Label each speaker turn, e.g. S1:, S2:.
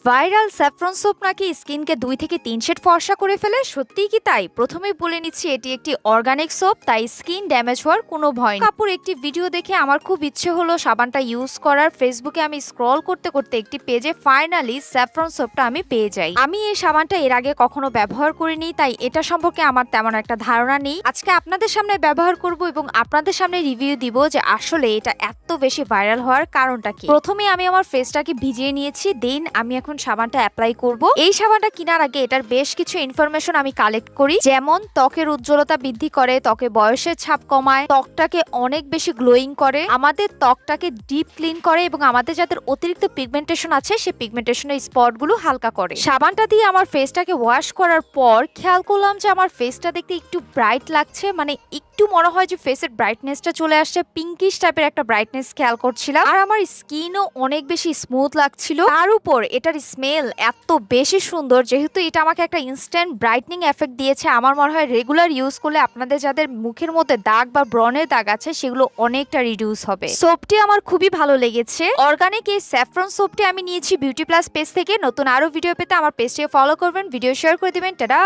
S1: Viral saffron soap নাকি স্কিনকে 2 থেকে 3 শেড ফর্সা করে ফেলে, সত্যিই কি তাই? প্রথমেই বলে নিচ্ছি, এটি একটি অর্গানিক সোপ, তাই স্কিন ড্যামেজ হওয়ার কোনো ভয় নেই। কাপুর একটি ভিডিও দেখে আমার খুব ইচ্ছে হলো সাবানটা ইউজ করার। ফেসবুকে আমি স্ক্রল করতে করতে একটি পেজে ফাইনালি স্যাফরন সোপটা আমি পেয়ে যাই। আমি এই সাবানটা এর আগে কখনো ব্যবহার করিনি, তাই এটা সম্পর্কে আমার তেমন একটা ধারণা নেই। আজকে আপনাদের সামনে ব্যবহার করব এবং আপনাদের সামনে রিভিউ দিব যে আসলে এটা এত বেশি ভাইরাল হওয়ার কারণটা কি। প্রথমে আমি আমার ফেসটাকে ভিজিয়ে নিয়েছি, দেন আমি এখন সাবানটা অ্যাপ্লাই করব। এই সাবানটা কেনার আগে এটার বেশ কিছু ইনফরমেশন আমি কালেক্ট করি, যেমন ত্বকের উজ্জ্বলতা বৃদ্ধি করে, ত্বকে বয়সের ছাপ কমায়, ত্বকটাকে অনেক বেশি গ্লোয়িং করে, আমাদের ত্বকটাকে ডিপ ক্লিন করে এবং আমাদের যাদের অতিরিক্ত পিগমেন্টেশন আছে সেই পিগমেন্টেশনের স্পটগুলো হালকা করে। সাবানটা দিয়ে আমার ফেসটাকে ওয়াশ করার পর খেয়াল করলাম যে আমার ফেসটা দেখতে একটু ব্রাইট লাগছে, মানে একটু মনে হয় যে ফেসের ব্রাইটনেসটা চলে আসছে, পিঙ্কিশ টাইপের একটা ব্রাইটনেস খেয়াল করছিলাম। আর আমার স্কিনও অনেক বেশি স্মুথ লাগছিল। তার উপর এটার স্মেল এত বেশি সুন্দর, যেহেতু এটা আমাকে একটা ইনস্ট্যান্ট ব্রাইটনিং এফেক্ট দিয়েছে। আমার মনে হয় রেগুলার ইউজ করলে আপনাদের যাদের মুখের মধ্যে দাগ বা ব্রণের দাগ আছে সেগুলো অনেকটা রিডিউস হবে। সোপটি আমার খুবই ভালো লেগেছে। অর্গানিক এই স্যাফরন সোপটি আমি নিয়েছি বিউটি প্লাস পেজ থেকে। নতুন আরো ভিডিও পেতে আমার পেজটিকে ফলো করবেন, ভিডিও শেয়ার করে দিবেন। টাটা।